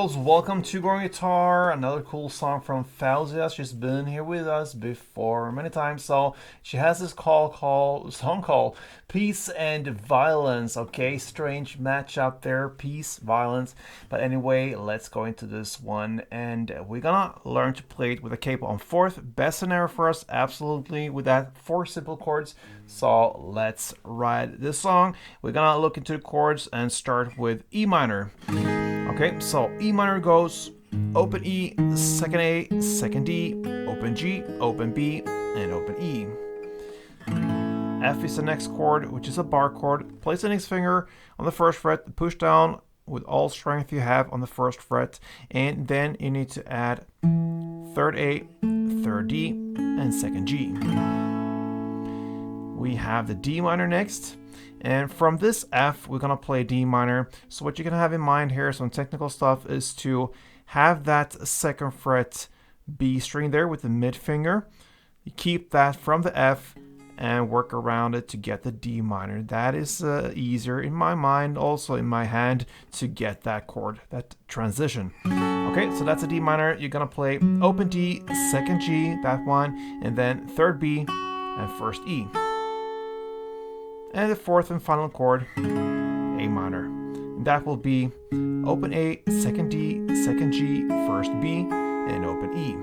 girls, welcome to Growing Guitar, another cool song from Faouzia. She's been here with us before many times, so she has this song called Peace and Violence. Okay, strange match up there, peace, violence. But anyway, let's go into this one, and we're gonna learn to play it with a capo on fourth. Best scenario for us, absolutely, with that four simple chords. So let's ride this song. We're gonna look into the chords and start with E minor. Okay, so E minor goes open E, second A, second D, open G, open B, and open E. F is the next chord, which is a bar chord. Place the index finger on the first fret, push down with all strength you have on the first fret, and then you need to add third A, third D, and second G. We have the D minor next. And from this F, we're gonna play D minor. So what you're gonna have in mind here, some technical stuff, is to have that second fret B string there with the mid finger. You keep that from the F and work around it to get the D minor. That is easier in my mind, also in my hand, to get that chord, that transition. Okay, so that's a D minor. You're gonna play open D, second G, that one, and then third B and first E. And the fourth and final chord, A minor. And that will be open A, second D, second G, first B, and open E.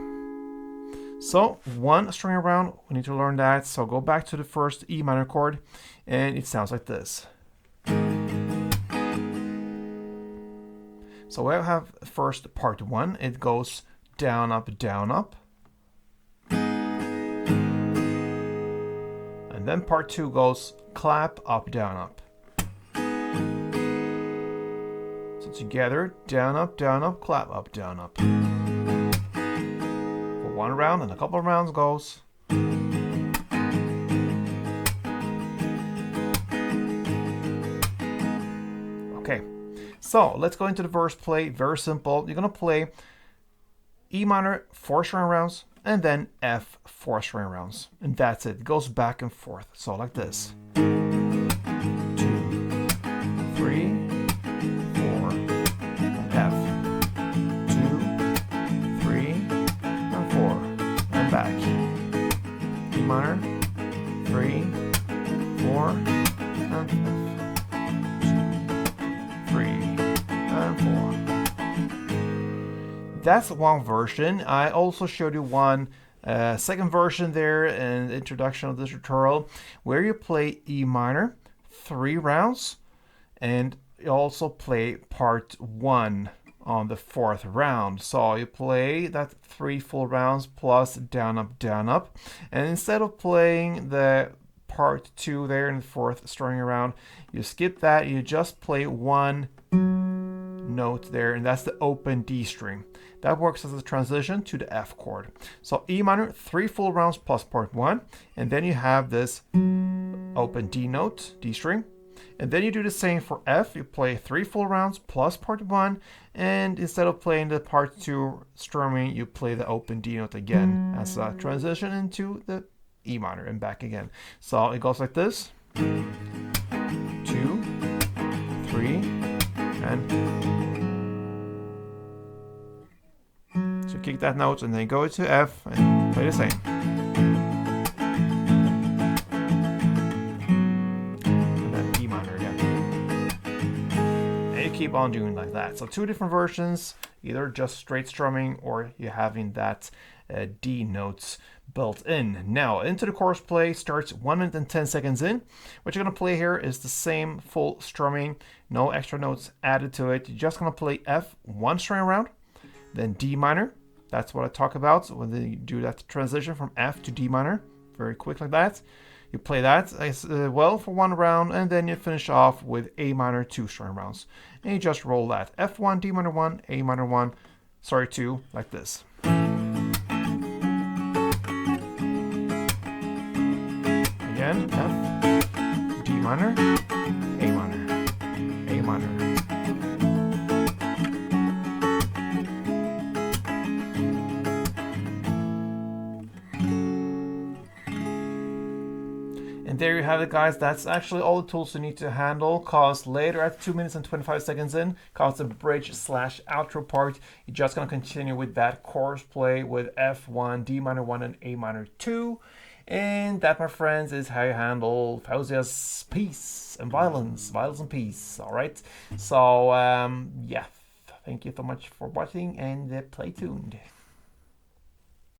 So one string around, we need to learn that. So go back to the first E minor chord, and it sounds like this. So we have first part one. It goes down, up, down, up. And then part two goes clap, up, down, up. So together, down, up, clap, up, down, up. For one round, and a couple of rounds goes. Okay, so let's go into the verse play. Very simple. You're gonna play E minor 4-string rounds, and then F 4-string rounds. And that's it. It goes back and forth. So like this. 2, 3, 4, F. 2, 3, and 4. And back. E minor, 3, 4, and F. 2, 3, and 4. That's one version. I also showed you one second version there in the introduction of this tutorial, where you play E minor 3 rounds, and you also play part 1 on the 4th round. So you play that 3 full rounds plus down, up, and instead of playing the part 2 there in the 4th string around, you skip that. You just play one note there, and that's the open D string. That works as a transition to the F chord. So E minor, 3 full rounds plus part 1, and then you have this open D note, D string. And then you do the same for F. You play 3 full rounds plus part 1, and instead of playing the part 2 strumming, you play the open D note again as a transition into the E minor and back again. So it goes like this. 2, 3, and so kick that note and then go to F and play the same. And then E minor again. And you keep on doing like that. So 2 different versions, either just straight strumming or you're having that D notes built in. Now into the chorus play starts 1 minute and 10 seconds in. What you're gonna play here is the same full strumming, no extra notes added to it. You're just gonna play F 1 string around, then D minor. That's what I talk about when you do that transition from F to D minor, very quick like that. You play that as well for 1 round, and then you finish off with A minor 2 string rounds. And you just roll that F1, D minor 1, A minor 1, 2, like this. Again, F, D minor, A minor, A minor. And there you have it, guys. That's actually all the tools you need to handle, cause later at 2 minutes and 25 seconds in, cause the bridge slash outro part, you're just gonna continue with that chorus play with F1, D minor 1, and A minor 2. And that, my friends, is how you handle Faouzia's peace and violence and peace. All right. So, yeah, thank you so much for watching, and play tuned.